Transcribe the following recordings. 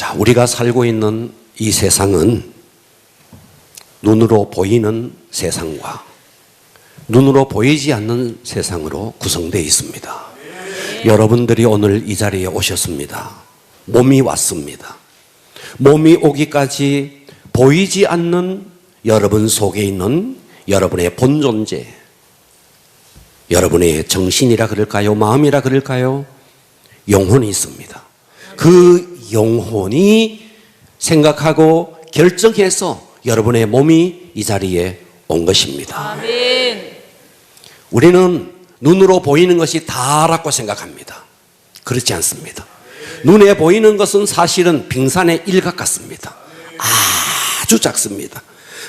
자, 우리가 살고 있는 이 세상은 눈으로 보이는 세상과 눈으로 보이지 않는 세상으로 구성되어 있습니다. 여러분들이 오늘 이 자리에 오셨습니다. 몸이 왔습니다. 몸이 오기까지 보이지 않는 여러분 속에 있는 여러분의 본존재, 여러분의 정신이라 그럴까요? 마음이라 그럴까요? 영혼이 있습니다. 그 영혼이 생각하고 결정해서 여러분의 몸이 이 자리에 온 것입니다. 아멘. 우리는 눈으로 보이는 것이 다라고 생각합니다. 그렇지 않습니다. 눈에 보이는 것은 사실은 빙산의 일각 같습니다. 아주 작습니다.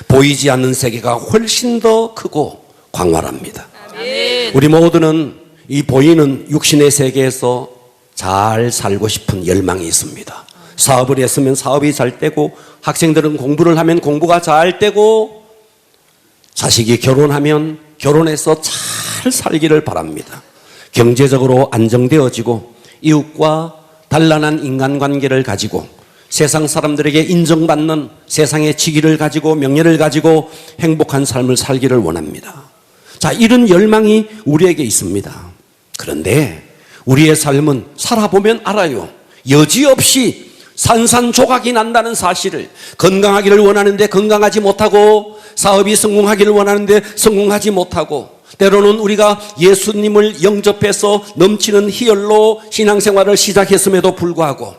보이지 않는 세계가 훨씬 더 크고 광활합니다. 아멘. 우리 모두는 이 보이는 육신의 세계에서 잘 살고 싶은 열망이 있습니다. 사업을 했으면 사업이 잘 되고, 학생들은 공부를 하면 공부가 잘 되고, 자식이 결혼하면 결혼해서 잘 살기를 바랍니다. 경제적으로 안정되어지고 이웃과 단란한 인간관계를 가지고 세상 사람들에게 인정받는 세상의 직위를 가지고 명예를 가지고 행복한 삶을 살기를 원합니다. 자, 이런 열망이 우리에게 있습니다. 그런데 우리의 삶은 살아보면 알아요. 여지없이 산산조각이 난다는 사실을. 건강하기를 원하는데 건강하지 못하고, 사업이 성공하기를 원하는데 성공하지 못하고, 때로는 우리가 예수님을 영접해서 넘치는 희열로 신앙생활을 시작했음에도 불구하고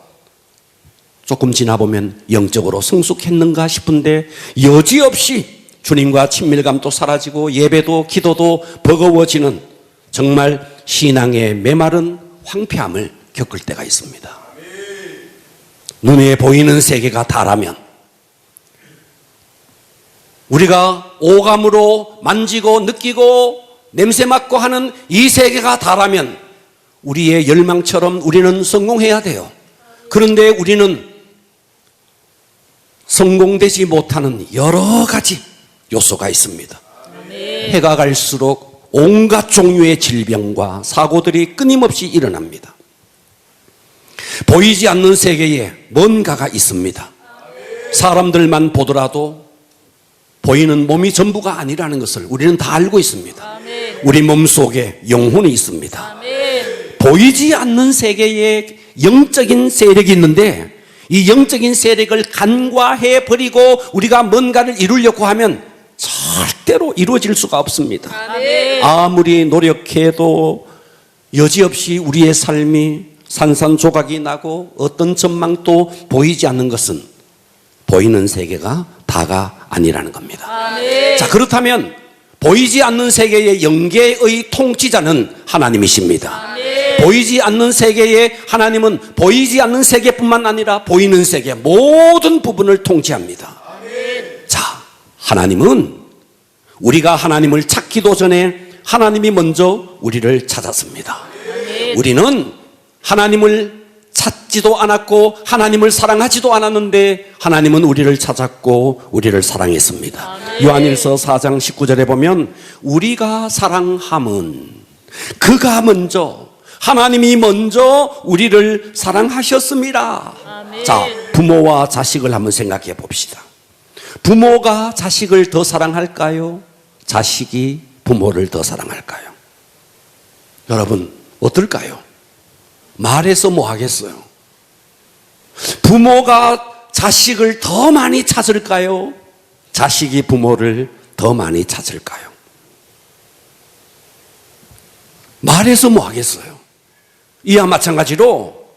조금 지나보면 영적으로 성숙했는가 싶은데 여지없이 주님과 친밀감도 사라지고 예배도 기도도 버거워지는 정말 신앙의 메마른 황폐함을 겪을 때가 있습니다. 눈에 보이는 세계가 다라면, 우리가 오감으로 만지고 느끼고 냄새 맡고 하는 이 세계가 다라면 우리의 열망처럼 우리는 성공해야 돼요. 그런데 우리는 성공되지 못하는 여러 가지 요소가 있습니다. 해가 갈수록 온갖 종류의 질병과 사고들이 끊임없이 일어납니다. 보이지 않는 세계에 뭔가가 있습니다. 사람들만 보더라도 보이는 몸이 전부가 아니라는 것을 우리는 다 알고 있습니다. 아멘. 우리 몸 속에 영혼이 있습니다. 아멘. 보이지 않는 세계에 영적인 세력이 있는데 이 영적인 세력을 간과해 버리고 우리가 뭔가를 이루려고 하면 절대로 이루어질 수가 없습니다. 아멘. 아무리 노력해도 여지없이 우리의 삶이 산산조각이 나고 어떤 전망도 보이지 않는 것은 보이는 세계가 다가 아니라는 겁니다. 아멘. 자, 그렇다면 보이지 않는 세계의 영계의 통치자는 하나님이십니다. 아멘. 보이지 않는 세계의 하나님은 보이지 않는 세계뿐만 아니라 보이는 세계 모든 부분을 통치합니다. 아멘. 자, 하나님은 우리가 하나님을 찾기도 전에 하나님이 먼저 우리를 찾았습니다. 아멘. 우리는 하나님을 찾지도 않았고 하나님을 사랑하지도 않았는데 하나님은 우리를 찾았고 우리를 사랑했습니다. 아멘. 요한일서 4장 19절에 보면 우리가 사랑함은 그가 먼저, 하나님이 먼저 우리를 사랑하셨습니다. 아멘. 자, 부모와 자식을 한번 생각해 봅시다. 부모가 자식을 더 사랑할까요? 자식이 부모를 더 사랑할까요? 여러분 어떨까요? 말해서 뭐 하겠어요? 부모가 자식을 더 많이 찾을까요? 자식이 부모를 더 많이 찾을까요? 말해서 뭐 하겠어요? 이와 마찬가지로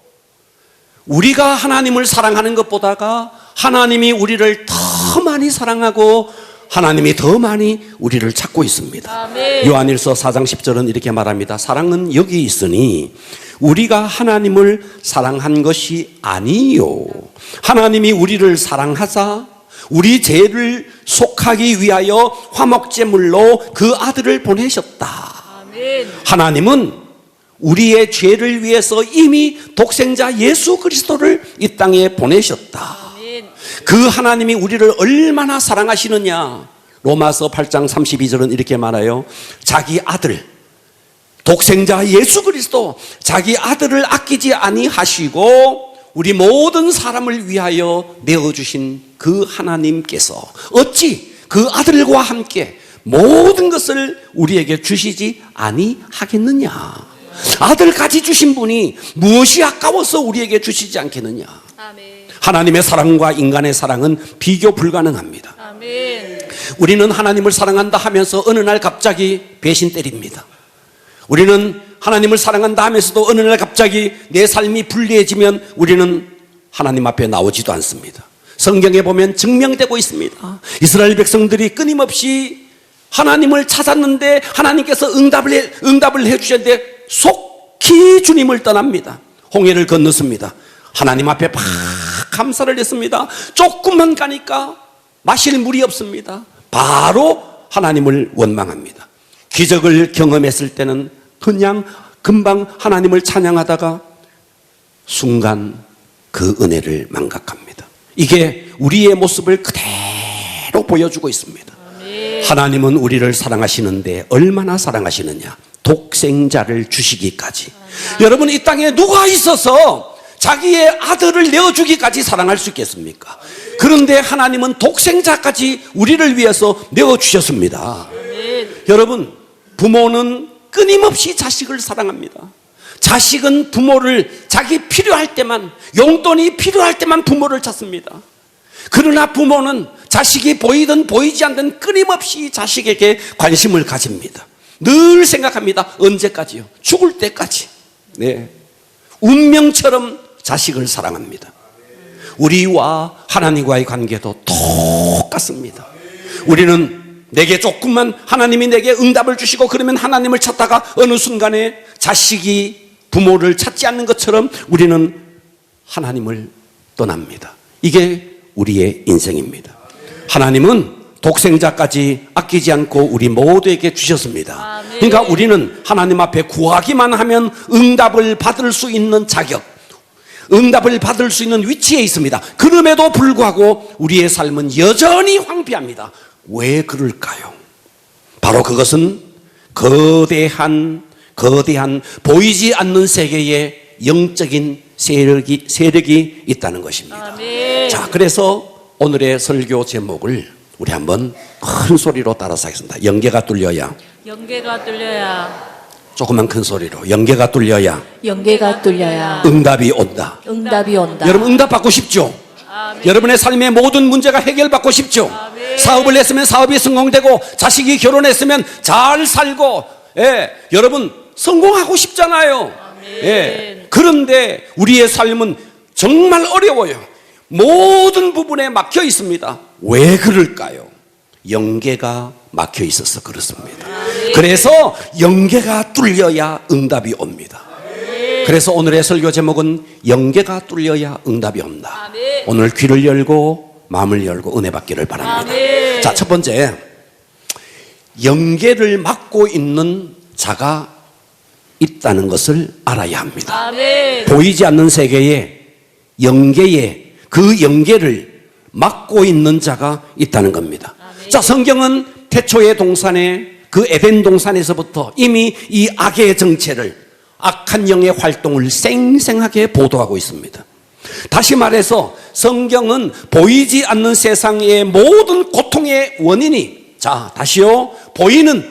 우리가 하나님을 사랑하는 것보다가 하나님이 우리를 더 많이 사랑하고 하나님이 더 많이 우리를 찾고 있습니다. 아멘. 요한일서 4장 10절은 이렇게 말합니다. 사랑은 여기 있으니 우리가 하나님을 사랑한 것이 아니요 하나님이 우리를 사랑하사 우리 죄를 속하기 위하여 화목제물로 그 아들을 보내셨다. 아멘. 하나님은 우리의 죄를 위해서 이미 독생자 예수 그리스도를 이 땅에 보내셨다. 아멘. 그 하나님이 우리를 얼마나 사랑하시느냐. 로마서 8장 32절은 이렇게 말해요. 자기 아들, 독생자 예수 그리스도 자기 아들을 아끼지 아니하시고 우리 모든 사람을 위하여 내어주신 그 하나님께서 어찌 그 아들과 함께 모든 것을 우리에게 주시지 아니하겠느냐. 아들까지 주신 분이 무엇이 아까워서 우리에게 주시지 않겠느냐. 아멘. 하나님의 사랑과 인간의 사랑은 비교 불가능합니다. 아멘. 우리는 하나님을 사랑한다 하면서 어느 날 갑자기 배신 때립니다. 우리는 하나님을 사랑한다 하면서도 어느 날 갑자기 내 삶이 불리해지면 우리는 하나님 앞에 나오지도 않습니다. 성경에 보면 증명되고 있습니다. 이스라엘 백성들이 끊임없이 하나님을 찾았는데 하나님께서 응답을 해주셨는데 속히 주님을 떠납니다. 홍해를 건넜습니다. 하나님 앞에 막 감사를 했습니다. 조금만 가니까 마실 물이 없습니다. 바로 하나님을 원망합니다. 기적을 경험했을 때는 그냥 금방 하나님을 찬양하다가 순간 그 은혜를 망각합니다. 이게 우리의 모습을 그대로 보여주고 있습니다. 아멘. 하나님은 우리를 사랑하시는데 얼마나 사랑하시느냐. 독생자를 주시기까지. 여러분, 이 땅에 누가 있어서 자기의 아들을 내어주기까지 사랑할 수 있겠습니까? 그런데 하나님은 독생자까지 우리를 위해서 내어주셨습니다. 아멘. 여러분, 부모는 끊임없이 자식을 사랑합니다. 자식은 부모를 자기 필요할 때만, 용돈이 필요할 때만 부모를 찾습니다. 그러나 부모는 자식이 보이든 보이지 않든 끊임없이 자식에게 관심을 가집니다. 늘 생각합니다. 언제까지요? 죽을 때까지. 네. 운명처럼 자식을 사랑합니다. 우리와 하나님과의 관계도 똑같습니다. 우리는 내게 조금만 하나님이 내게 응답을 주시고 그러면 하나님을 찾다가 어느 순간에 자식이 부모를 찾지 않는 것처럼 우리는 하나님을 떠납니다. 이게 우리의 인생입니다. 하나님은 독생자까지 아끼지 않고 우리 모두에게 주셨습니다. 아멘. 그러니까 우리는 하나님 앞에 구하기만 하면 응답을 받을 수 있는 자격, 응답을 받을 수 있는 위치에 있습니다. 그럼에도 불구하고 우리의 삶은 여전히 황폐합니다. 왜 그럴까요? 바로 그것은 거대한 보이지 않는 세계에 영적인 세력이 있다는 것입니다. 아멘. 자, 그래서 오늘의 설교 제목을 우리 한번 큰 소리로 따라서 하겠습니다. 영계가 뚫려야, 영계가 뚫려야, 조금만 큰 소리로, 영계가 뚫려야 영계가 뚫려야 응답이 온다. 응답이 온다. 여러분, 응답 받고 싶죠? 아멘. 여러분의 삶의 모든 문제가 해결받고 싶죠? 아멘. 사업을 했으면 사업이 성공되고, 자식이 결혼했으면 잘 살고, 예, 여러분 성공하고 싶잖아요. 예. 그런데 우리의 삶은 정말 어려워요. 모든 부분에 막혀 있습니다. 왜 그럴까요? 영계가 막혀 있어서 그렇습니다. 그래서 영계가 뚫려야 응답이 옵니다. 그래서 오늘의 설교 제목은 영계가 뚫려야 응답이 온다. 아멘. 오늘 귀를 열고 마음을 열고 은혜 받기를 바랍니다. 아멘. 자, 첫 번째, 영계를 막고 있는 자가 있다는 것을 알아야 합니다. 아멘. 보이지 않는 세계에 영계에 그 영계를 막고 있는 자가 있다는 겁니다. 아멘. 자, 성경은 태초의 동산에 그 에덴 동산에서부터 이미 이 악의 정체를, 악한 영의 활동을 생생하게 보도하고 있습니다. 다시 말해서 성경은 보이지 않는 세상의 모든 고통의 원인이, 자, 다시요,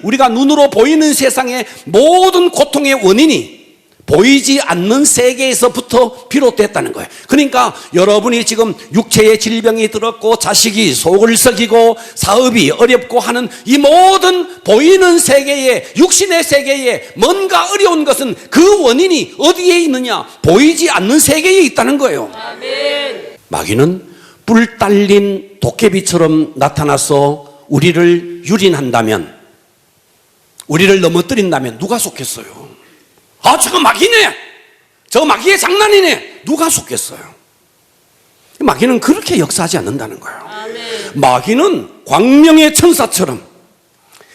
우리가 눈으로 보이는 세상의 모든 고통의 원인이 보이지 않는 세계에서부터 비롯됐다는 거예요. 그러니까 여러분이 지금 육체의 질병이 들었고, 자식이 속을 썩이고, 사업이 어렵고 하는 이 모든 보이는 세계에, 육신의 세계에 뭔가 어려운 것은 그 원인이 어디에 있느냐? 보이지 않는 세계에 있다는 거예요. 아멘. 마귀는 뿔 달린 도깨비처럼 나타나서 우리를 유린한다면, 우리를 넘어뜨린다면 누가 속겠어요? 아, 저거 마귀네, 저 마귀의 장난이네, 누가 속겠어요? 마귀는 그렇게 역사하지 않는다는 거예요. 아멘. 마귀는 광명의 천사처럼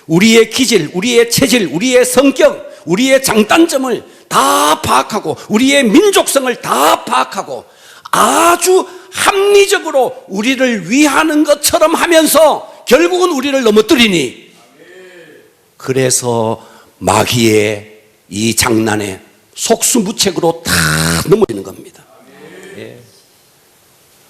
우리의 기질, 우리의 체질, 우리의 성격, 우리의 장단점을 다 파악하고, 우리의 민족성을 다 파악하고, 아주 합리적으로 우리를 위하는 것처럼 하면서 결국은 우리를 넘어뜨리니, 그래서 마귀의 이 장난에 속수무책으로 다 넘어지는 겁니다. 예.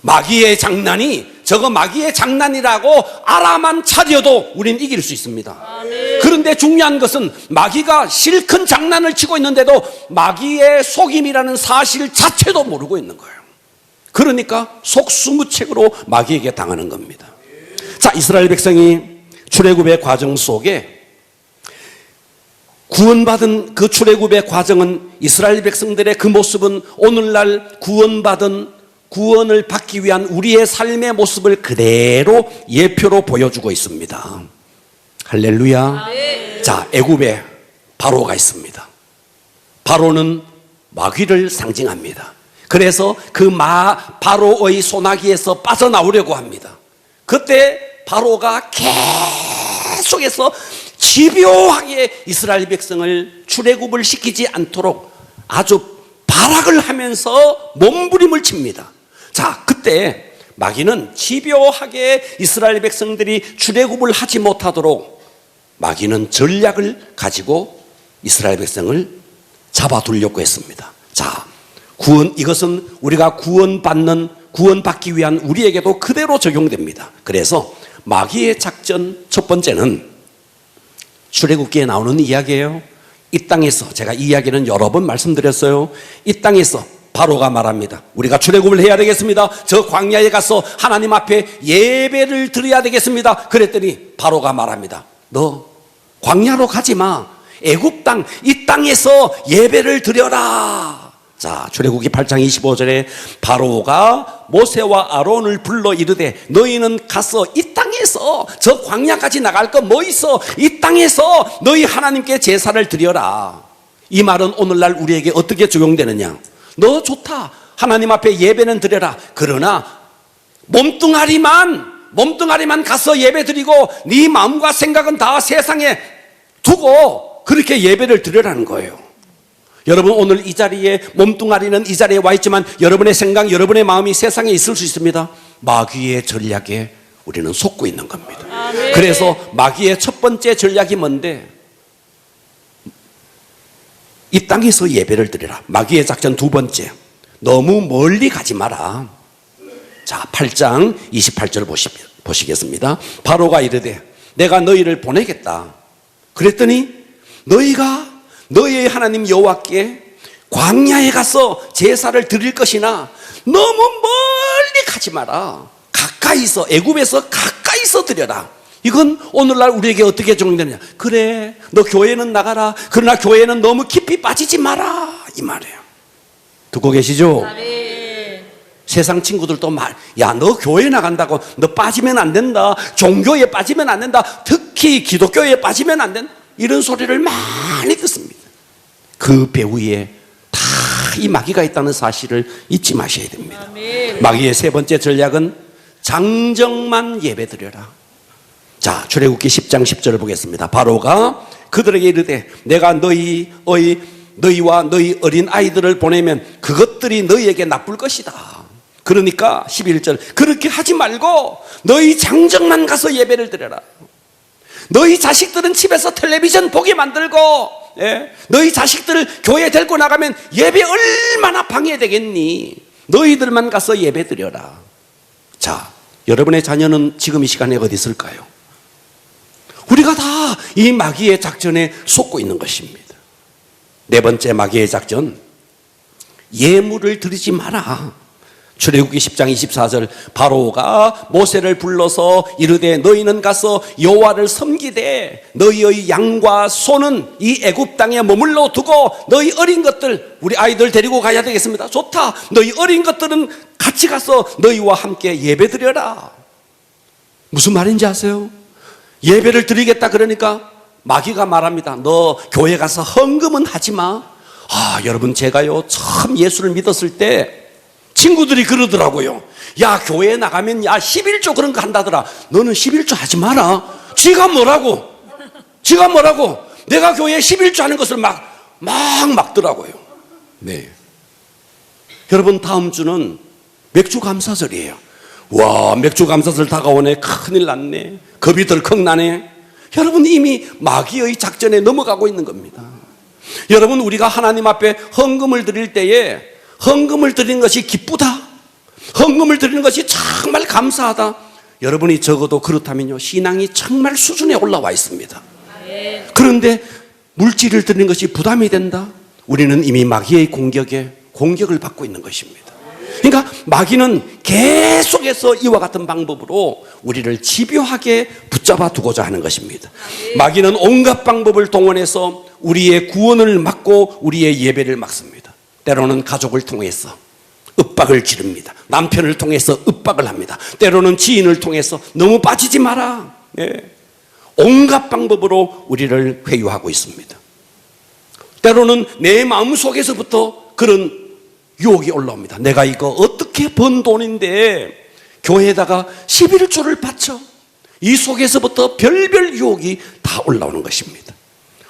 마귀의 장난이 저거 마귀의 장난이라고 알아만 차려도 우린 이길 수 있습니다. 그런데 중요한 것은 마귀가 실컷 장난을 치고 있는데도 마귀의 속임이라는 사실 자체도 모르고 있는 거예요. 그러니까 속수무책으로 마귀에게 당하는 겁니다. 자, 이스라엘 백성이 출애굽의 과정 속에 구원받은 그 출애굽의 과정은, 이스라엘 백성들의 그 모습은 오늘날 구원을 받기 위한 우리의 삶의 모습을 그대로 예표로 보여주고 있습니다. 할렐루야. 자, 애굽에 바로가 있습니다. 바로는 마귀를 상징합니다. 그래서 그 바로의 소나기에서 빠져나오려고 합니다. 그때 바로가 계속해서 집요하게 이스라엘 백성을 출애굽을 시키지 않도록 아주 발악을 하면서 몸부림을 칩니다. 자, 그때 마귀는 집요하게 이스라엘 백성들이 출애굽을 하지 못하도록 마귀는 전략을 가지고 이스라엘 백성을 잡아두려고 했습니다. 자, 이것은 우리가 구원받기 위한 우리에게도 그대로 적용됩니다. 그래서 마귀의 작전 첫 번째는 출애굽기에 나오는 이야기예요. 이 땅에서, 제가 이 이야기는 여러 번 말씀드렸어요. 이 땅에서 바로가 말합니다. 우리가 출애굽을 해야 되겠습니다. 저 광야에 가서 하나님 앞에 예배를 드려야 되겠습니다. 그랬더니 바로가 말합니다. 너 광야로 가지 마. 애굽 땅, 이 땅에서 예배를 드려라. 자, 출애굽기 8장 25절에 바로가 모세와 아론을 불러 이르되 너희는 가서 이 땅에서, 저 광야까지 나갈 거 뭐 있어? 이 땅에서 너희 하나님께 제사를 드려라. 이 말은 오늘날 우리에게 어떻게 적용되느냐? 너 좋다. 하나님 앞에 예배는 드려라. 그러나 몸뚱아리만 가서 예배 드리고 네 마음과 생각은 다 세상에 두고 그렇게 예배를 드려라는 거예요. 여러분, 오늘 이 자리에 몸뚱아리는 이 자리에 와 있지만 여러분의 생각, 여러분의 마음이 세상에 있을 수 있습니다. 마귀의 전략에 우리는 속고 있는 겁니다. 아멘. 그래서 마귀의 첫 번째 전략이 뭔데? 이 땅에서 예배를 드리라. 마귀의 작전 두 번째, 너무 멀리 가지 마라. 자, 8장 28절 보시겠습니다. 바로가 이르되 내가 너희를 보내겠다. 그랬더니 너희가 너희의 하나님 여호와께 광야에 가서 제사를 드릴 것이나 너무 멀리 가지 마라. 가까이서, 애굽에서 가까이서 드려라. 이건 오늘날 우리에게 어떻게 적용되느냐? 그래, 너 교회는 나가라. 그러나 교회는 너무 깊이 빠지지 마라. 이 말이에요. 듣고 계시죠? 아멘. 세상 친구들도 야, 너 교회 나간다고 너 빠지면 안 된다. 종교에 빠지면 안 된다. 특히 기독교에 빠지면 안 된다. 이런 소리를 많이 듣습니다. 그 배후에 다 이 마귀가 있다는 사실을 잊지 마셔야 됩니다. 아멘. 마귀의 세 번째 전략은 장정만 예배드려라. 자, 출애굽기 10장 10절을 보겠습니다. 바로가 그들에게 이르되 내가 너희와 너희 어린 아이들을 보내면 그것들이 너희에게 나쁠 것이다. 그러니까 11절, 그렇게 하지 말고 너희 장정만 가서 예배를 드려라. 너희 자식들은 집에서 텔레비전 보게 만들고, 너희 자식들을 교회 데리고 나가면 예배 얼마나 방해되겠니? 너희들만 가서 예배 드려라. 자, 여러분의 자녀는 지금 이 시간에 어디 있을까요? 우리가 다 이 마귀의 작전에 속고 있는 것입니다. 네 번째 마귀의 작전, 예물을 드리지 마라. 출애굽기 10장 24절, 바로가 모세를 불러서 이르되 너희는 가서 여호와를 섬기되 너희의 양과 소는 이 애굽 땅에 머물러 두고 너희 어린 것들, 우리 아이들 데리고 가야 되겠습니다. 좋다. 너희 어린 것들은 같이 가서 너희와 함께 예배드려라. 무슨 말인지 아세요? 예배를 드리겠다 그러니까 마귀가 말합니다. 너 교회 가서 헌금은 하지 마. 여러분, 제가요 처음 예수를 믿었을 때 친구들이 그러더라고요. 야, 교회에 나가면 11조 그런 거 한다더라. 너는 11조 하지 마라. 지가 뭐라고 내가 교회에 11조 하는 것을 막 막더라고요. 네. 여러분, 다음 주는 맥주 감사절이에요. 와, 맥주 감사절 다가오네. 큰일 났네. 겁이 덜컥 나네. 여러분, 이미 마귀의 작전에 넘어가고 있는 겁니다. 여러분, 우리가 하나님 앞에 헌금을 드릴 때에 헌금을 드리는 것이 기쁘다. 헌금을 드리는 것이 정말 감사하다. 여러분이 적어도 그렇다면요, 신앙이 정말 수준에 올라와 있습니다. 그런데 물질을 드리는 것이 부담이 된다? 우리는 이미 마귀의 공격을 받고 있는 것입니다. 그러니까 마귀는 계속해서 이와 같은 방법으로 우리를 집요하게 붙잡아 두고자 하는 것입니다. 마귀는 온갖 방법을 동원해서 우리의 구원을 막고 우리의 예배를 막습니다. 때로는 가족을 통해서 윽박을 지릅니다. 남편을 통해서 윽박을 합니다. 때로는 지인을 통해서 너무 빠지지 마라. 온갖 방법으로 우리를 회유하고 있습니다. 때로는 내 마음속에서부터 그런 유혹이 올라옵니다. 내가 이거 어떻게 번 돈인데 교회에다가 11조를 바쳐. 이 속에서부터 별별 유혹이 다 올라오는 것입니다.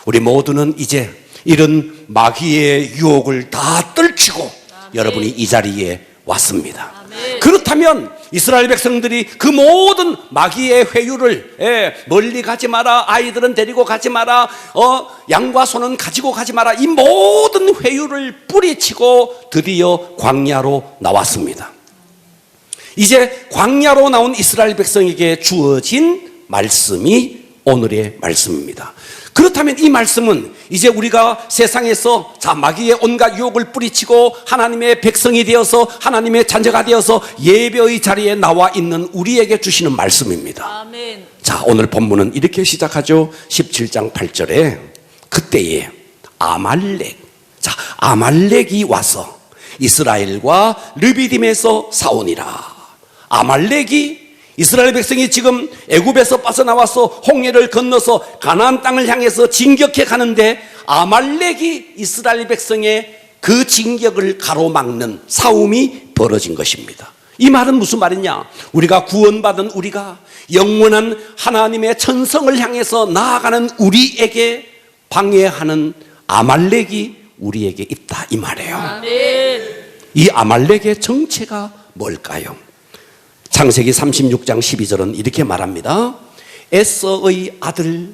우리 모두는 이제 이런 마귀의 유혹을 다 떨치고 여러분이 이 자리에 왔습니다. 그렇다면 이스라엘 백성들이 그 모든 마귀의 회유를 멀리 가지 마라, 아이들은 데리고 가지 마라, 양과 소는 가지고 가지 마라, 이 모든 회유를 뿌리치고 드디어 광야로 나왔습니다. 이제 광야로 나온 이스라엘 백성에게 주어진 말씀이 오늘의 말씀입니다. 그렇다면 이 말씀은 이제 우리가 세상에서 마귀의 온갖 유혹을 뿌리치고 하나님의 백성이 되어서 하나님의 자녀가 되어서 예배의 자리에 나와 있는 우리에게 주시는 말씀입니다. 아멘. 자, 오늘 본문은 이렇게 시작하죠. 17장 8절에 그때에 아말렉이 와서 이스라엘과 르비딤에서 싸우니라. 아말렉이 이스라엘 백성이 지금 애굽에서 빠져나와서 홍해를 건너서 가나안 땅을 향해서 진격해 가는데 아말렉이 이스라엘 백성의 그 진격을 가로막는 싸움이 벌어진 것입니다. 이 말은 무슨 말이냐? 우리가 구원받은 우리가 영원한 하나님의 천성을 향해서 나아가는 우리에게 방해하는 아말렉이 우리에게 있다, 이 말이에요. 아멘. 이 아말렉의 정체가 뭘까요? 창세기 36장 12절은 이렇게 말합니다. 에서의 아들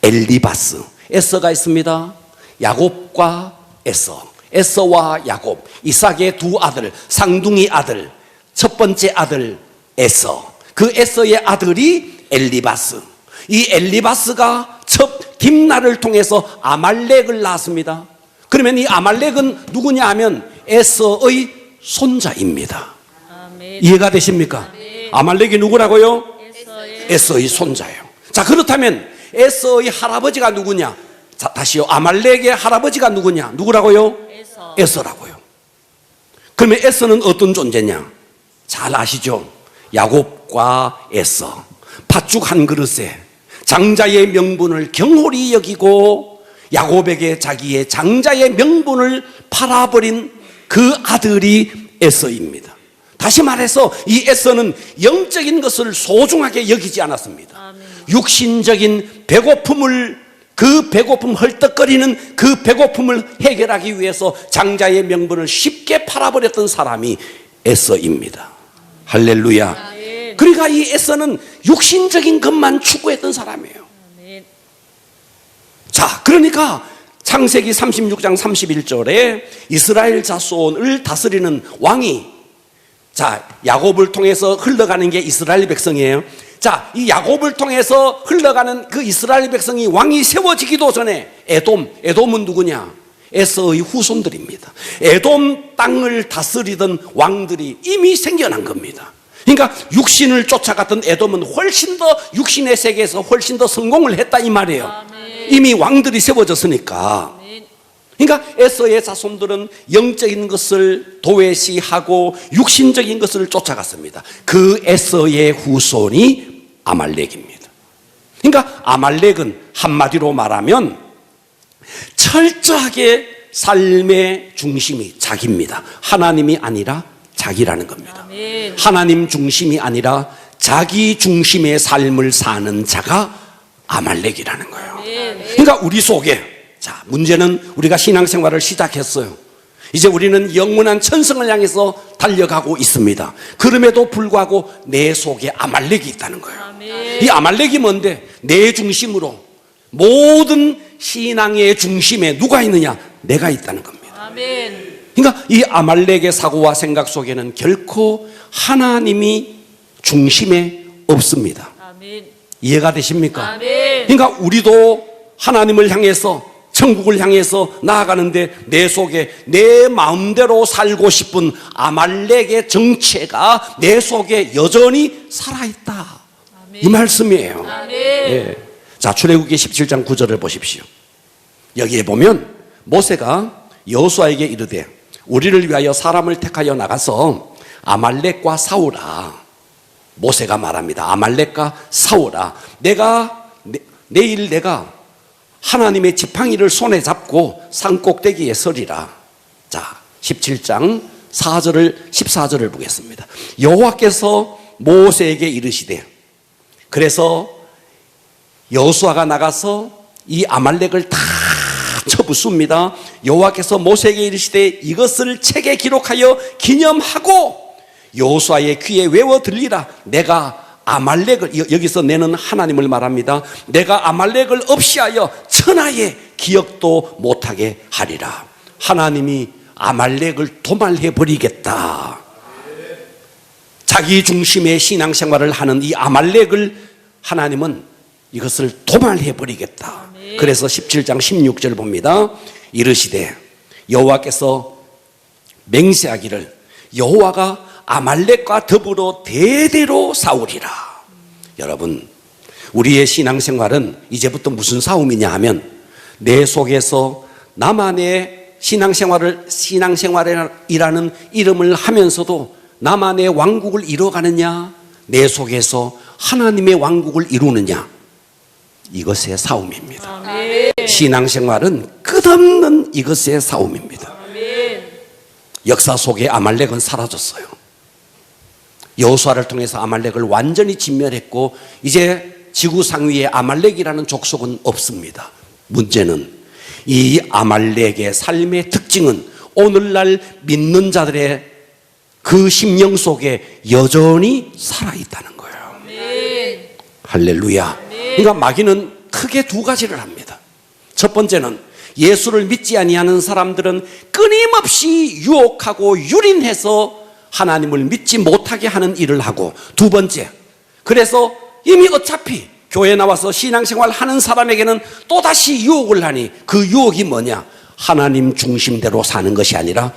엘리바스. 에서가 있습니다. 야곱과 에서와 야곱, 이삭의 두 아들, 쌍둥이 아들, 첫 번째 아들 에서. 그 에서의 아들이 엘리바스. 이 엘리바스가 첫 딥나를 통해서 아말렉을 낳았습니다. 그러면 이 아말렉은 누구냐 하면 에서의 손자입니다. 이해가 되십니까? 아말렉이 누구라고요? 에서의 손자예요. 자, 그렇다면 에서의 할아버지가 누구냐? 자, 다시요. 아말렉의 할아버지가 누구냐? 누구라고요? 에서라고요. 그러면 에서는 어떤 존재냐? 잘 아시죠? 야곱과 에서, 팥죽 한 그릇에 장자의 명분을 경홀히 여기고 야곱에게 자기의 장자의 명분을 팔아버린 그 아들이 에서입니다. 다시 말해서 이 에서는 영적인 것을 소중하게 여기지 않았습니다. 아멘. 육신적인 배고픔을, 그 배고픔, 헐떡거리는 그 배고픔을 해결하기 위해서 장자의 명분을 쉽게 팔아버렸던 사람이 에서입니다. 할렐루야. 아멘. 그러니까 이 에서는 육신적인 것만 추구했던 사람이에요. 아멘. 자, 그러니까 창세기 36장 31절에 이스라엘 자손을 다스리는 왕이, 자, 야곱을 통해서 흘러가는 게 이스라엘 백성이에요. 자, 이 야곱을 통해서 흘러가는 그 이스라엘 백성이 왕이 세워지기도 전에 에돔은 누구냐? 에서의 후손들입니다. 에돔 땅을 다스리던 왕들이 이미 생겨난 겁니다. 그러니까 육신을 쫓아갔던 에돔은 훨씬 더 육신의 세계에서 훨씬 더 성공을 했다, 이 말이에요. 이미 왕들이 세워졌으니까. 그러니까 에서의 자손들은 영적인 것을 도외시하고 육신적인 것을 쫓아갔습니다. 그 에서의 후손이 아말렉입니다. 그러니까 아말렉은 한마디로 말하면 철저하게 삶의 중심이 자기입니다. 하나님이 아니라 자기라는 겁니다. 아멘. 하나님 중심이 아니라 자기 중심의 삶을 사는 자가 아말렉이라는 거예요. 아멘. 그러니까 우리 속에, 자, 문제는 우리가 신앙생활을 시작했어요. 이제 우리는 영원한 천성을 향해서 달려가고 있습니다. 그럼에도 불구하고 내 속에 아말렉이 있다는 거예요. 아멘. 이 아말렉이 뭔데? 내 중심으로 모든 신앙의 중심에 누가 있느냐? 내가 있다는 겁니다. 아멘. 그러니까 이 아말렉의 사고와 생각 속에는 결코 하나님이 중심에 없습니다. 아멘. 이해가 되십니까? 아멘. 그러니까 우리도 하나님을 향해서 천국을 향해서 나아가는데 내 속에 내 마음대로 살고 싶은 아말렉의 정체가 내 속에 여전히 살아있다. 이 말씀이에요. 아멘. 예. 자, 출애굽기 17장 9절을 보십시오. 여기에 보면 모세가 여호수아에게 이르되 우리를 위하여 사람을 택하여 나가서 아말렉과 싸우라. 모세가 말합니다. 아말렉과 싸우라. 내일 내가 하나님의 지팡이를 손에 잡고 산 꼭대기에 서리라. 자, 17장 14절을 보겠습니다. 여호와께서 모세에게 이르시되, 그래서 여호수아가 나가서 이 아말렉을 다 쳐부숩니다. 여호와께서 모세에게 이르시되 이것을 책에 기록하여 기념하고 여호수아의 귀에 외워 들리라. 내가 아말렉을, 여기서 내는 하나님을 말합니다. 내가 아말렉을 없이하여 천하의 기억도 못하게 하리라. 하나님이 아말렉을 도말해 버리겠다. 자기 중심의 신앙생활을 하는 이 아말렉을 하나님은 이것을 도말해 버리겠다. 그래서 17장 16절 봅니다. 이르시되 여호와께서 맹세하기를 여호와가 아말렉과 더불어 대대로 싸우리라. 여러분, 우리의 신앙생활은 이제부터 무슨 싸움이냐 하면 내 속에서 나만의 신앙생활이라는 이름을 하면서도 나만의 왕국을 이뤄가느냐, 내 속에서 하나님의 왕국을 이루느냐, 이것의 싸움입니다. 아멘. 신앙생활은 끝없는 이것의 싸움입니다. 아멘. 역사 속에 아말렉은 사라졌어요. 여호수아를 통해서 아말렉을 완전히 진멸했고 이제 지구상 위에 아말렉이라는 족속은 없습니다. 문제는 이 아말렉의 삶의 특징은 오늘날 믿는 자들의 그 심령 속에 여전히 살아있다는 거예요. 아멘. 할렐루야. 그러니까 마귀는 크게 두 가지를 합니다. 첫 번째는 예수를 믿지 아니하는 사람들은 끊임없이 유혹하고 유린해서 하나님을 믿지 못하게 하는 일을 하고, 두 번째, 그래서 이미 어차피 교회 나와서 신앙생활 하는 사람에게는 또다시 유혹을 하니 그 유혹이 뭐냐? 하나님 중심대로 사는 것이 아니라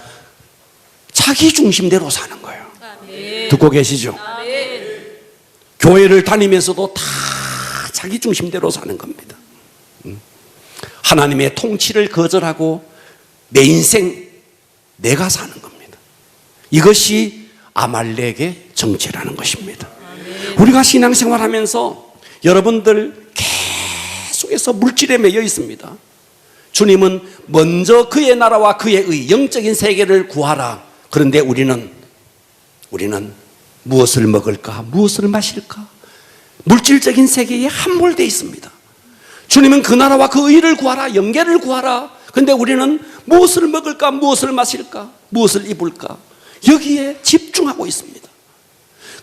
자기 중심대로 사는 거예요. 아멘. 듣고 계시죠? 아멘. 교회를 다니면서도 다 자기 중심대로 사는 겁니다. 하나님의 통치를 거절하고 내 인생 내가 사는 겁니다. 이것이 아말렉의 정체라는 것입니다. 우리가 신앙생활하면서 여러분들 계속해서 물질에 매여 있습니다. 주님은 먼저 그의 나라와 그의 의, 영적인 세계를 구하라. 그런데 우리는 무엇을 먹을까, 무엇을 마실까, 물질적인 세계에 함몰되어 있습니다. 주님은 그 나라와 그 의를 구하라, 영계를 구하라. 그런데 우리는 무엇을 먹을까, 무엇을 마실까, 무엇을 입을까, 여기에 집중하고 있습니다.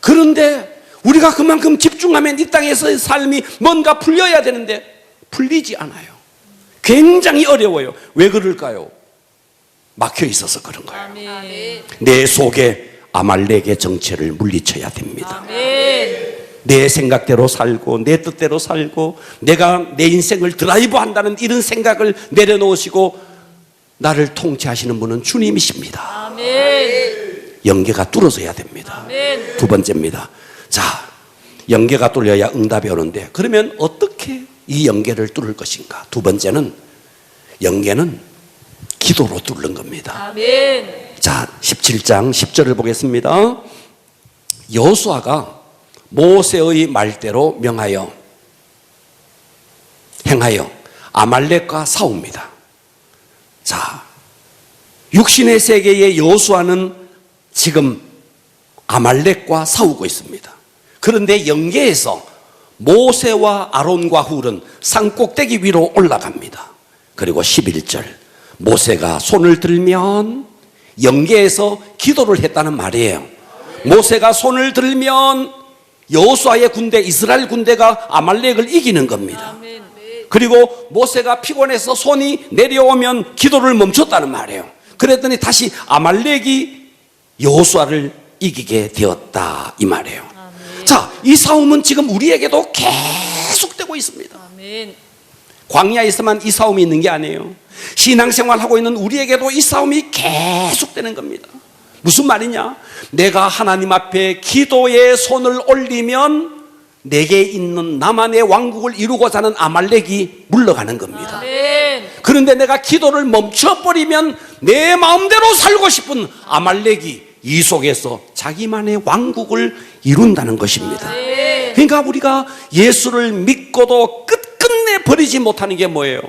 그런데 우리가 그만큼 집중하면 이 땅에서의 삶이 뭔가 풀려야 되는데 풀리지 않아요. 굉장히 어려워요. 왜 그럴까요? 막혀 있어서 그런 거예요. 아멘. 내 속에 아말렉의 정체를 물리쳐야 됩니다. 아멘. 내 생각대로 살고 내 뜻대로 살고 내가 내 인생을 드라이브 한다는 이런 생각을 내려놓으시고 나를 통치하시는 분은 주님이십니다. 아멘. 영계가 뚫어져야 됩니다. 아멘. 두 번째입니다. 자, 영계가 뚫려야 응답이 오는데 그러면 어떻게 이 영계를 뚫을 것인가? 두 번째는 영계는 기도로 뚫는 겁니다. 아멘. 자, 17장 10절을 보겠습니다. 여호수아가 모세의 말대로 행하여 아말렉과 싸웁니다. 자, 육신의 세계의 여호수아는 지금 아말렉과 싸우고 있습니다. 그런데 영계에서 모세와 아론과 훌은 산꼭대기 위로 올라갑니다. 그리고 11절, 모세가 손을 들면 영계에서 기도를 했다는 말이에요. 모세가 손을 들면 여호수아의 군대, 이스라엘 군대가 아말렉을 이기는 겁니다. 그리고 모세가 피곤해서 손이 내려오면 기도를 멈췄다는 말이에요. 그랬더니 다시 아말렉이 여호수아를 이기게 되었다 이 말이에요. 아멘. 자, 이 싸움은 지금 우리에게도 계속되고 있습니다. 아멘. 광야에서만 이 싸움이 있는 게 아니에요. 신앙생활하고 있는 우리에게도 이 싸움이 계속되는 겁니다. 무슨 말이냐? 내가 하나님 앞에 기도의 손을 올리면 내게 있는 나만의 왕국을 이루고자 하는 아말렉이 물러가는 겁니다. 아멘. 그런데 내가 기도를 멈춰버리면 내 마음대로 살고 싶은 아말렉이 이 속에서 자기만의 왕국을 이룬다는 것입니다. 아멘. 그러니까 우리가 예수를 믿고도 끝끝내 버리지 못하는 게 뭐예요?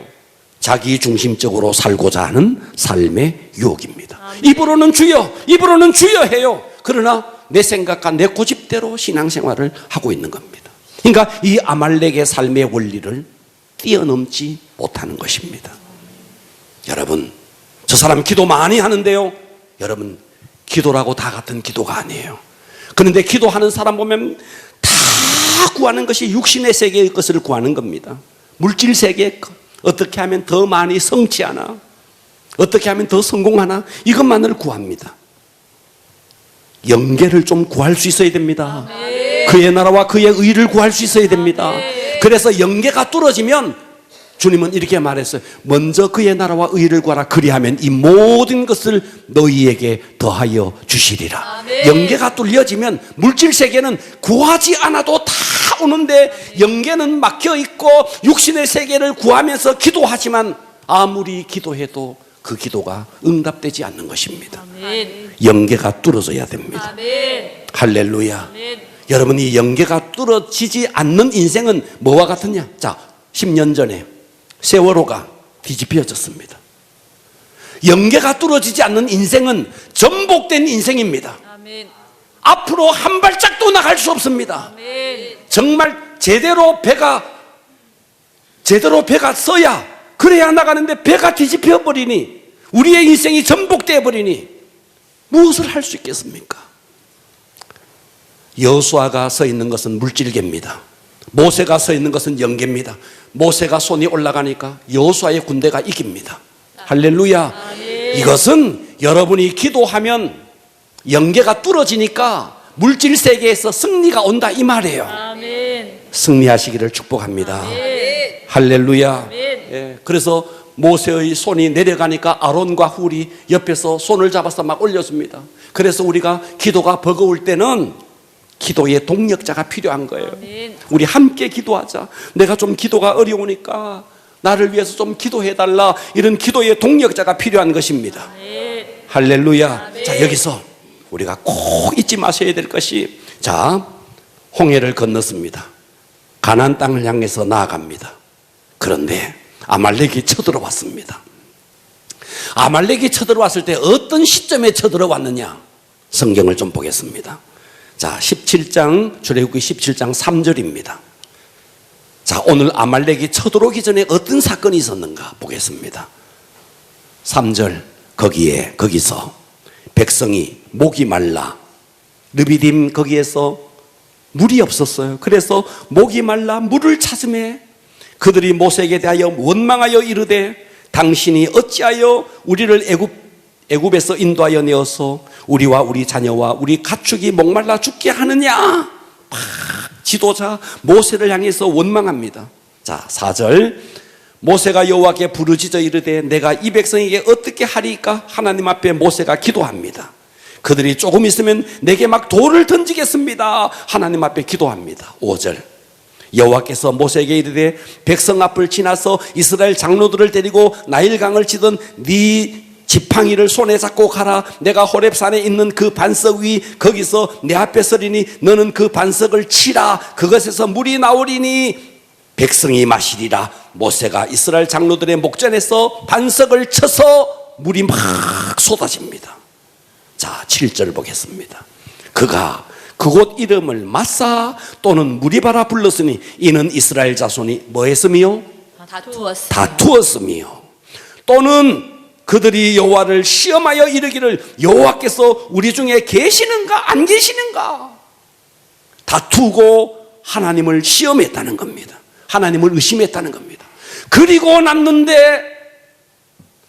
자기 중심적으로 살고자 하는 삶의 유혹입니다. 입으로는 주여, 입으로는 주여 해요. 그러나 내 생각과 내 고집대로 신앙생활을 하고 있는 겁니다. 그러니까 이 아말렉의 삶의 원리를 뛰어넘지 못하는 것입니다. 여러분, 저 사람 기도 많이 하는데요. 여러분, 기도라고 다 같은 기도가 아니에요. 그런데 기도하는 사람 보면 다 구하는 것이 육신의 세계의 것을 구하는 겁니다. 물질 세계의 것. 어떻게 하면 더 많이 성취하나? 어떻게 하면 더 성공하나? 이것만을 구합니다. 영계를 좀 구할 수 있어야 됩니다. 그의 나라와 그의 의를 구할 수 있어야 됩니다. 그래서 영계가 뚫어지면 주님은 이렇게 말했어요. 먼저 그의 나라와 의를 구하라. 그리하면 이 모든 것을 너희에게 더하여 주시리라. 아멘. 영계가 뚫려지면 물질 세계는 구하지 않아도 다 오는데 영계는 막혀 있고 육신의 세계를 구하면서 기도하지만 아무리 기도해도 그 기도가 응답되지 않는 것입니다. 아멘. 영계가 뚫어져야 됩니다. 아멘. 할렐루야. 아멘. 여러분, 이 영계가 뚫어지지 않는 인생은 뭐와 같으냐? 자, 10년 전에 세월호가 뒤집혀졌습니다. 영계가 뚫어지지 않는 인생은 전복된 인생입니다. 아멘. 앞으로 한 발짝도 나갈 수 없습니다. 아멘. 정말 제대로 배가 써야 그래야 나가는데 배가 뒤집혀 버리니 우리의 인생이 전복되어 버리니 무엇을 할 수 있겠습니까? 여호수아가 서 있는 것은 물질계입니다. 모세가 서 있는 것은 영계입니다. 모세가 손이 올라가니까 여호수아의 군대가 이깁니다. 할렐루야. 아멘. 이것은 여러분이 기도하면 영계가 뚫어지니까 물질 세계에서 승리가 온다 이 말이에요. 아멘. 승리하시기를 축복합니다. 아멘. 할렐루야. 아멘. 예, 그래서 모세의 손이 내려가니까 아론과 훌이 옆에서 손을 잡아서 막 올려줍니다. 그래서 우리가 기도가 버거울 때는 기도의 동력자가 필요한 거예요. 아멘. 우리 함께 기도하자. 내가 좀 기도가 어려우니까 나를 위해서 좀 기도해달라. 이런 기도의 동력자가 필요한 것입니다. 아멘. 할렐루야. 아멘. 자, 여기서 우리가 꼭 잊지 마셔야 될 것이, 자, 홍해를 건넜습니다. 가나안 땅을 향해서 나아갑니다. 그런데 아말렉이 쳐들어왔습니다. 아말렉이 쳐들어왔을 때 어떤 시점에 쳐들어왔느냐? 성경을 좀 보겠습니다. 자, 17장, 출애굽기 17장 3절입니다. 자, 오늘 아말렉이 쳐들어오기 전에 어떤 사건이 있었는가 보겠습니다. 3절, 거기서 백성이 목이 말라, 르비딤 거기에서 물이 없었어요. 그래서 목이 말라 물을 찾으매 그들이 모세에게 대하여 원망하여 이르되 당신이 어찌하여 우리를 애굽에서 인도하여 내어서 우리와 우리 자녀와 우리 가축이 목말라 죽게 하느냐? 막 지도자 모세를 향해서 원망합니다. 자, 4절, 모세가 여호와께 부르짖어 이르되 내가 이 백성에게 어떻게 하리까? 하나님 앞에 모세가 기도합니다. 그들이 조금 있으면 내게 막 돌을 던지겠습니다. 하나님 앞에 기도합니다. 5절, 여호와께서 모세에게 이르되 백성 앞을 지나서 이스라엘 장로들을 데리고 나일강을 치던 네 지팡이를 손에 잡고 가라. 내가 호렙산에 있는 그 반석 위 거기서 내 앞에 서리니 너는 그 반석을 치라. 그것에서 물이 나오리니 백성이 마시리라. 모세가 이스라엘 장로들의 목전에서 반석을 쳐서 물이 막 쏟아집니다. 자, 7절 보겠습니다. 그가 그곳 이름을 마사 또는 무리바라 불렀으니 이는 이스라엘 자손이 뭐 했으며? 다투었으며 또는 그들이 여호와를 시험하여 이르기를 여호와께서 우리 중에 계시는가 안 계시는가? 다투고 하나님을 시험했다는 겁니다. 하나님을 의심했다는 겁니다. 그리고 났는데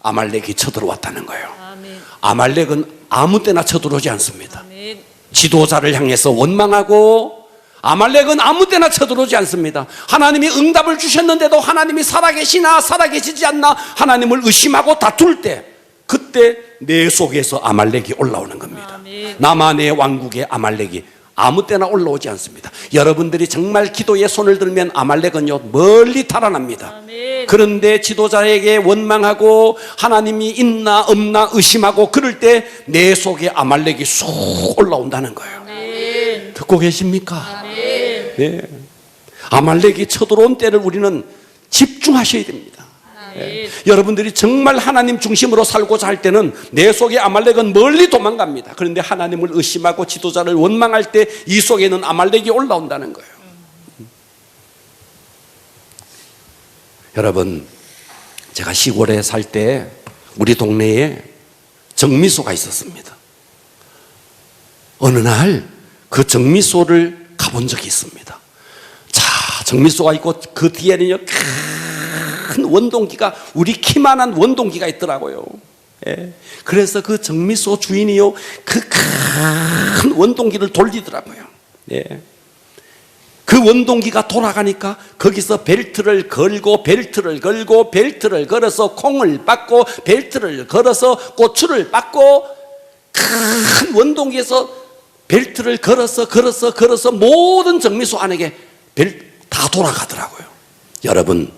아말렉이 쳐들어왔다는 거예요. 아멘. 아말렉은 아무 때나 쳐들어오지 않습니다. 아멘. 지도자를 향해서 원망하고 아말렉은 아무 때나 쳐들어오지 않습니다. 하나님이 응답을 주셨는데도 하나님이 살아계시나 살아계시지 않나 하나님을 의심하고 다툴 때 그때 내 속에서 아말렉이 올라오는 겁니다. 아멘. 남한의 왕국의 아말렉이 아무 때나 올라오지 않습니다. 여러분들이 정말 기도에 손을 들면 아말렉은요 멀리 달아납니다. 아멘. 그런데 지도자에게 원망하고 하나님이 있나 없나 의심하고 그럴 때 내 속에 아말렉이 쑥 올라온다는 거예요. 아멘. 듣고 계십니까? 아멘. 네. 아말렉이 쳐들어온 때를 우리는 집중하셔야 됩니다. 아멘. 여러분들이 정말 하나님 중심으로 살고자 할 때는 내 속에 아말렉은 멀리 도망갑니다. 그런데 하나님을 의심하고 지도자를 원망할 때 이 속에는 아말렉이 올라온다는 거예요. 여러분, 제가 시골에 살 때 우리 동네에 정미소가 있었습니다. 어느 날 그 정미소를 가본 적이 있습니다. 자, 정미소가 있고 그 뒤에는요 큰 원동기가 우리 키만한 원동기가 있더라고요. 예. 그래서 그 정미소 주인이요 그 큰 원동기를 돌리더라고요. 예. 그 원동기가 돌아가니까 거기서 벨트를 걸고 벨트를 걸고 벨트를 걸어서 콩을 빻고 벨트를 걸어서 고추를 빻고 큰 원동기에서 벨트를 걸어서 모든 정미소 안에게 다 돌아가더라고요. 여러분,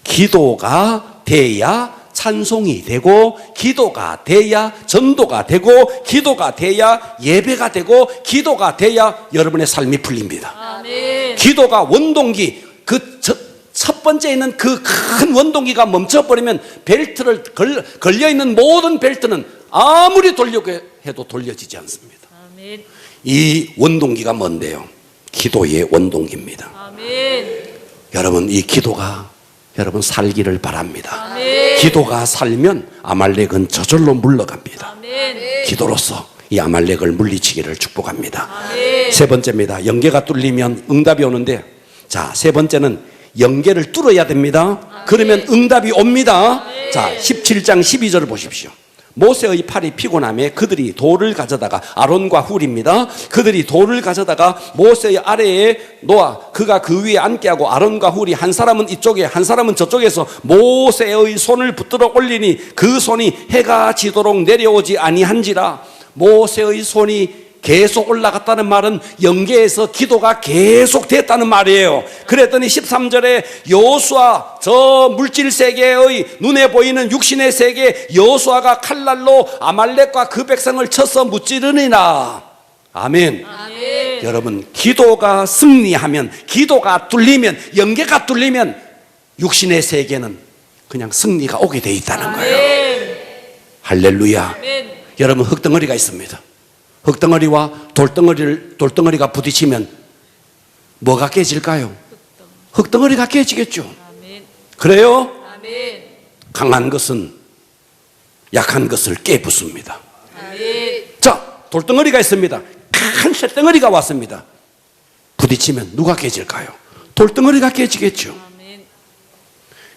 기도가 돼야 찬송이 되고 기도가 돼야 전도가 되고 기도가 돼야 예배가 되고 기도가 돼야 여러분의 삶이 풀립니다. 아멘. 기도가 원동기, 그 첫 번째 있는 그 큰 원동기가 멈춰버리면 벨트를 걸려있는 모든 벨트는 아무리 돌려고 해도 돌려지지 않습니다. 아멘. 이 원동기가 뭔데요? 기도의 원동기입니다. 아멘. 여러분, 이 기도가 여러분 살기를 바랍니다. 아멘. 기도가 살면 아말렉은 저절로 물러갑니다. 아멘. 기도로서 이 아말렉을 물리치기를 축복합니다. 아멘. 세 번째입니다. 영계가 뚫리면 응답이 오는데, 자, 세 번째는 영계를 뚫어야 됩니다. 그러면 응답이 옵니다. 자, 17장 12절을 보십시오. 모세의 팔이 피곤함에 그들이 돌을 가져다가, 아론과 훌입니다. 그들이 돌을 가져다가 모세의 아래에 놓아 그가 그 위에 앉게 하고 아론과 훌이 한 사람은 이쪽에 한 사람은 저쪽에서 모세의 손을 붙들어 올리니 그 손이 해가 지도록 내려오지 아니한지라. 모세의 손이 계속 올라갔다는 말은 영계에서 기도가 계속 됐다는 말이에요. 그랬더니 13절에 여호수아, 저 물질 세계의 눈에 보이는 육신의 세계 여호수아가 칼날로 아말렉과 그 백성을 쳐서 무찌르니라. 아멘. 아멘. 여러분, 기도가 승리하면, 기도가 뚫리면, 영계가 뚫리면 육신의 세계는 그냥 승리가 오게 돼 있다는 거예요. 아멘. 할렐루야. 아멘. 여러분, 흙덩어리가 있습니다. 흙덩어리와 돌덩어리가 부딪히면 뭐가 깨질까요? 흙덩어리가 깨지겠죠. 아멘. 그래요? 아멘. 강한 것은 약한 것을 깨부숩니다. 아멘. 자, 돌덩어리가 있습니다. 큰 쇳덩어리가 왔습니다. 부딪히면 누가 깨질까요? 돌덩어리가 깨지겠죠. 아멘.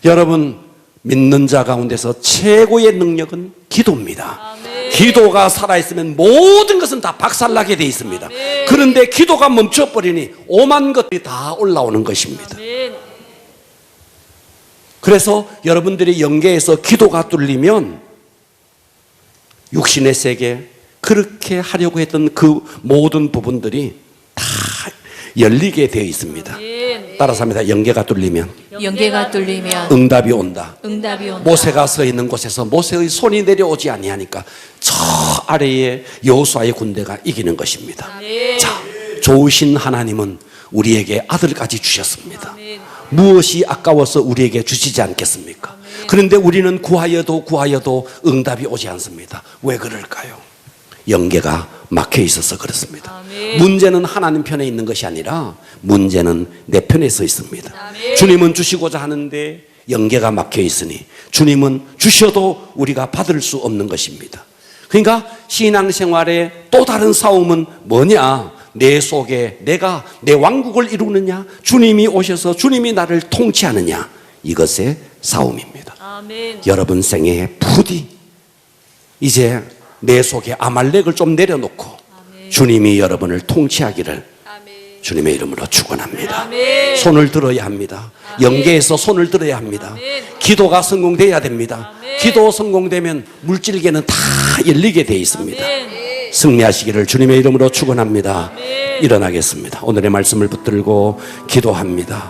여러분, 믿는 자 가운데서 최고의 능력은 기도입니다. 아멘. 기도가 살아있으면 모든 것은 다 박살나게 돼 있습니다. 아멘. 그런데 기도가 멈춰버리니 오만 것들이 다 올라오는 것입니다. 아멘. 그래서 여러분들이 영계에서 기도가 뚫리면 육신의 세계, 그렇게 하려고 했던 그 모든 부분들이 다 열리게 되어 있습니다. 아멘. 따라서 합니다. 영계가 뚫리면 영계가 뚫리면 응답이 온다. 응답이 온다. 모세가 서 있는 곳에서 모세의 손이 내려오지 아니하니까 저 아래에 여호수아의 군대가 이기는 것입니다. 아멘. 자, 좋으신 하나님은 우리에게 아들까지 주셨습니다. 아멘. 무엇이 아까워서 우리에게 주시지 않겠습니까? 그런데 우리는 구하여도 응답이 오지 않습니다. 왜 그럴까요? 영계가 막혀 있어서 그렇습니다. 아멘. 문제는 하나님 편에 있는 것이 아니라 문제는 내 편에 서 있습니다. 아멘. 주님은 주시고자 하는데 영계가 막혀 있으니 주님은 주셔도 우리가 받을 수 없는 것입니다. 그러니까 신앙생활의 또 다른 싸움은 뭐냐? 내 속에 내가 내 왕국을 이루느냐, 주님이 오셔서 주님이 나를 통치하느냐, 이것의 싸움입니다. 아멘. 여러분 생애에 부디 이제 내 속에 아말렉을 좀 내려놓고 주님이 여러분을 통치하기를 주님의 이름으로 축원합니다. 아멘. 손을 들어야 합니다. 영계에서 손을 들어야 합니다. 기도가 성공돼야 됩니다. 기도 성공되면 물질계는 다 열리게 돼 있습니다. 승리하시기를 주님의 이름으로 축원합니다. 일어나겠습니다. 오늘의 말씀을 붙들고 기도합니다.